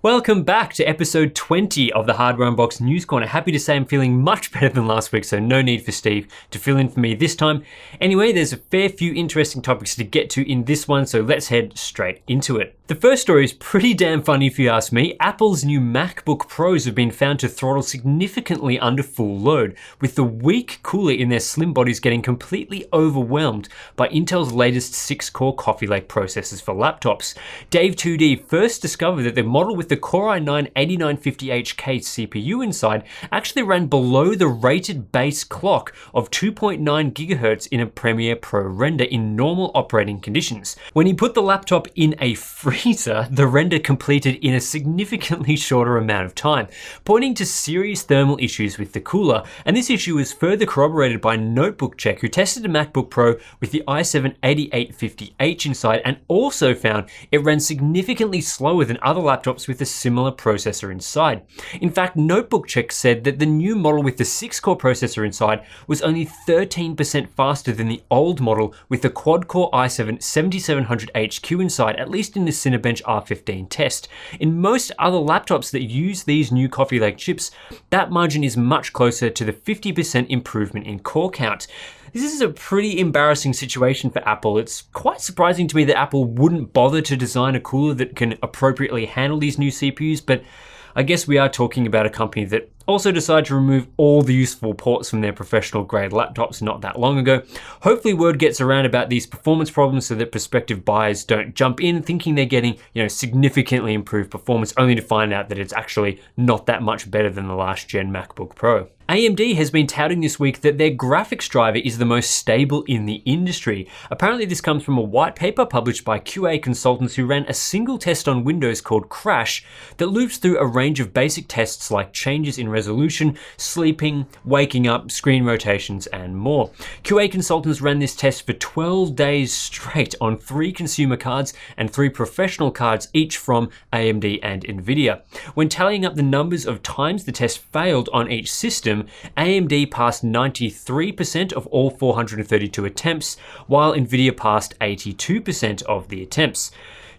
Welcome back to episode 20 of the Hardware Unboxed News Corner. Happy to say I'm feeling much better than last week, so no need for Steve to fill in for me this time. Anyway, there's a fair few interesting topics to get to in this one, so let's head straight into it. The first story is pretty damn funny if you ask me. Apple's new MacBook Pros have been found to throttle significantly under full load, with the weak cooler in their slim bodies getting completely overwhelmed by Intel's latest 6-core Coffee Lake processors for laptops. Dave 2D first discovered that the model with the Core i9-8950HK CPU inside actually ran below the rated base clock of 2.9 GHz in a Premiere Pro render in normal operating conditions. When he put the laptop in a freezer, the render completed in a significantly shorter amount of time, pointing to serious thermal issues with the cooler. And this issue was further corroborated by Notebook Check, who tested a MacBook Pro with the i7-8850H inside and also found it ran significantly slower than other laptops with a similar processor inside. In fact, Notebook Check said that the new model with the 6-core processor inside was only 13% faster than the old model with the quad-core i7-7700HQ inside, at least in the Cinebench R15 test. In most other laptops that use these new Coffee Lake chips, that margin is much closer to the 50% improvement in core count. This is a pretty embarrassing situation for Apple. It's quite surprising to me that Apple wouldn't bother to design a cooler that can appropriately handle these new CPUs, but I guess we are talking about a company that also decided to remove all the useful ports from their professional grade laptops not that long ago. Hopefully word gets around about these performance problems so that prospective buyers don't jump in thinking they're getting, significantly improved performance only to find out that it's actually not that much better than the last gen MacBook Pro. AMD has been touting this week that their graphics driver is the most stable in the industry. Apparently this comes from a white paper published by QA consultants who ran a single test on Windows called Crash that loops through a range of basic tests like changes in resolution, sleeping, waking up, screen rotations, and more. QA consultants ran this test for 12 days straight on 3 consumer cards and 3 professional cards, each from AMD and Nvidia. When tallying up the numbers of times the test failed on each system, AMD passed 93% of all 432 attempts, while Nvidia passed 82% of the attempts.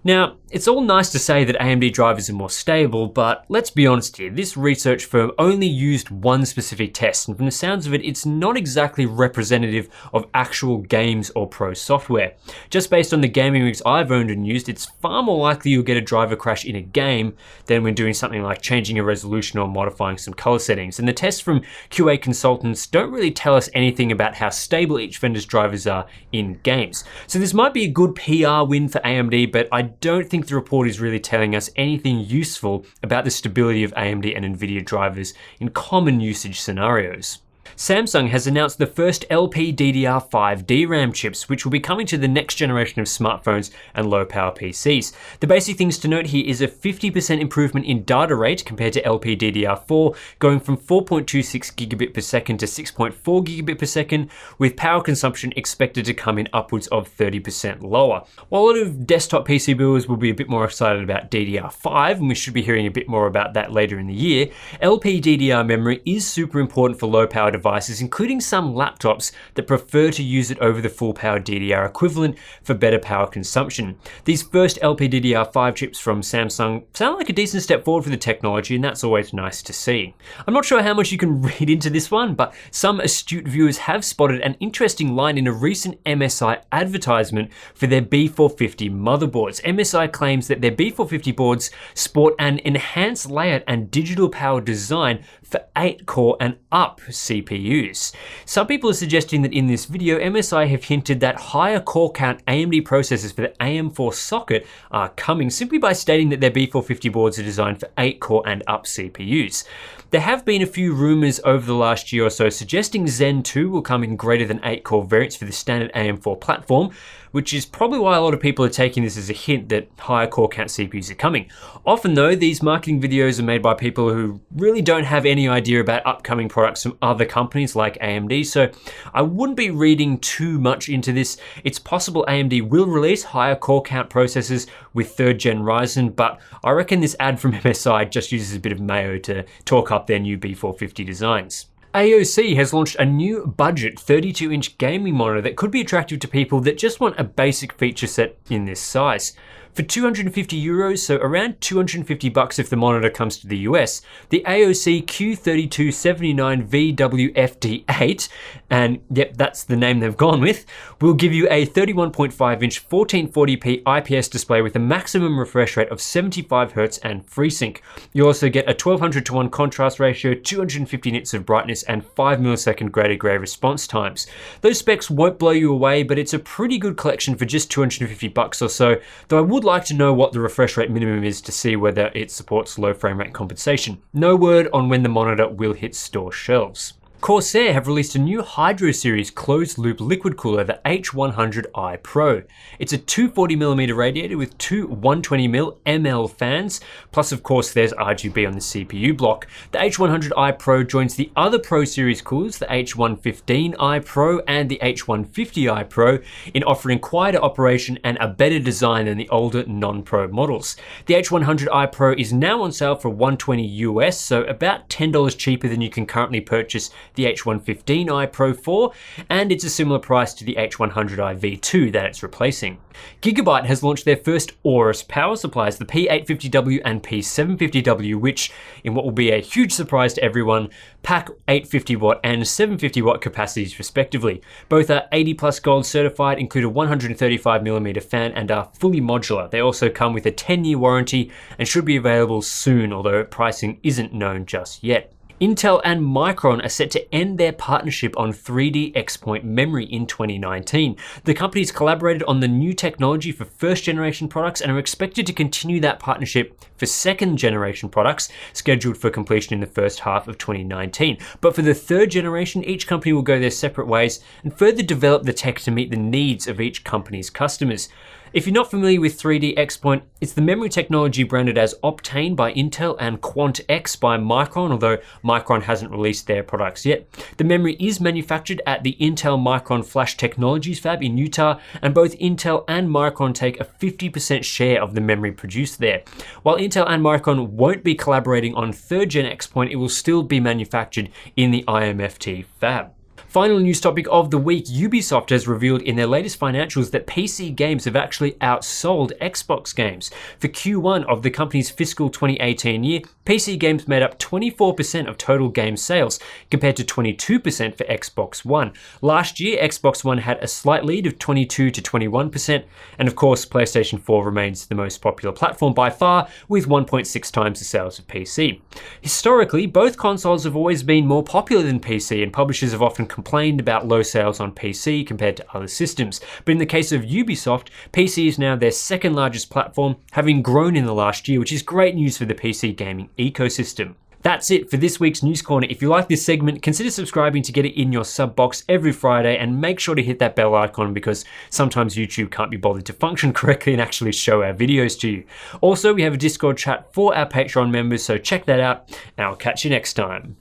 Now, it's all nice to say that AMD drivers are more stable, but let's be honest here, this research firm only used one specific test, and from the sounds of it, it's not exactly representative of actual games or pro software. Just based on the gaming rigs I've owned and used, it's far more likely you'll get a driver crash in a game than when doing something like changing a resolution or modifying some color settings. And the tests from QA consultants don't really tell us anything about how stable each vendor's drivers are in games. So this might be a good PR win for AMD, but I don't think the report is really telling us anything useful about the stability of AMD and Nvidia drivers in common usage scenarios. Samsung has announced the first LPDDR5 DRAM chips, which will be coming to the next generation of smartphones and low-power PCs. The basic things to note here is a 50% improvement in data rate compared to LPDDR4, going from 4.26 gigabit per second to 6.4 gigabit per second, with power consumption expected to come in upwards of 30% lower. While a lot of desktop PC builders will be a bit more excited about DDR5, and we should be hearing a bit more about that later in the year, LPDDR memory is super important for low-power devices, including some laptops that prefer to use it over the full power DDR equivalent for better power consumption. These first LPDDR5 chips from Samsung sound like a decent step forward for the technology, and that's always nice to see. I'm not sure how much you can read into this one, but some astute viewers have spotted an interesting line in a recent MSI advertisement for their B450 motherboards. MSI claims that their B450 boards sport an enhanced layout and digital power design for 8-core and up CPUs. Some people are suggesting that in this video, MSI have hinted that higher core count AMD processors for the AM4 socket are coming, simply by stating that their B450 boards are designed for 8-core and up CPUs. There have been a few rumors over the last year or so suggesting Zen 2 will come in greater than 8-core variants for the standard AM4 platform, which is probably why a lot of people are taking this as a hint that higher core count CPUs are coming. Often though, these marketing videos are made by people who really don't have any idea about upcoming products from other companies like AMD, so I wouldn't be reading too much into this. It's possible AMD will release higher core count processors with 3rd gen Ryzen, but I reckon this ad from MSI just uses a bit of mayo to talk up their new B450 designs. AOC has launched a new budget 32-inch gaming monitor that could be attractive to people that just want a basic feature set in this size. For 250 euros, so around 250 bucks if the monitor comes to the US, the AOC Q3279VWFD8, and yep, that's the name they've gone with, will give you a 31.5-inch 1440p IPS display with a maximum refresh rate of 75 Hz and FreeSync. You also get a 1200:1 contrast ratio, 250 nits of brightness, and 5 millisecond grey-to-grey response times. Those specs won't blow you away, but it's a pretty good collection for just 250 bucks or so, though I would like to know what the refresh rate minimum is to see whether it supports low frame rate compensation. No word on when the monitor will hit store shelves. Corsair have released a new Hydro Series closed-loop liquid cooler, the H100i Pro. It's a 240mm radiator with two 120mm fans, plus of course there's RGB on the CPU block. The H100i Pro joins the other Pro Series coolers, the H115i Pro and the H150i Pro, in offering quieter operation and a better design than the older non-Pro models. The H100i Pro is now on sale for $120 US, so about $10 cheaper than you can currently purchase the H115i Pro 4, and it's a similar price to the H100i V2 that it's replacing. Gigabyte has launched their first Aorus power supplies, the P850W and P750W, which, in what will be a huge surprise to everyone, pack 850 watt and 750 watt capacities respectively. Both are 80 plus gold certified, include a 135mm fan, and are fully modular. They also come with a 10-year warranty and should be available soon, although pricing isn't known just yet. Intel and Micron are set to end their partnership on 3D XPoint memory in 2019. The companies collaborated on the new technology for first generation products and are expected to continue that partnership for second generation products, scheduled for completion in the first half of 2019. But for the third generation, each company will go their separate ways and further develop the tech to meet the needs of each company's customers. If you're not familiar with 3D XPoint, it's the memory technology branded as Optane by Intel and Quant-X by Micron, although Micron hasn't released their products yet. The memory is manufactured at the Intel Micron Flash Technologies fab in Utah, and both Intel and Micron take a 50% share of the memory produced there. While Intel and Micron won't be collaborating on 3rd Gen XPoint, it will still be manufactured in the IMFT fab. Final news topic of the week, Ubisoft has revealed in their latest financials that PC games have actually outsold Xbox games. For Q1 of the company's fiscal 2018 year, PC games made up 24% of total game sales, compared to 22% for Xbox One. Last year, Xbox One had a slight lead of 22 to 21%, and of course, PlayStation 4 remains the most popular platform by far, with 1.6 times the sales of PC. Historically, both consoles have always been more popular than PC, and publishers have often complained about low sales on PC compared to other systems. But in the case of Ubisoft, PC is now their second largest platform, having grown in the last year, which is great news for the PC gaming ecosystem. That's it for this week's News Corner. If you like this segment, consider subscribing to get it in your sub box every Friday, and make sure to hit that bell icon because sometimes YouTube can't be bothered to function correctly and actually show our videos to you. Also, we have a Discord chat for our Patreon members, so check that out, and I'll catch you next time.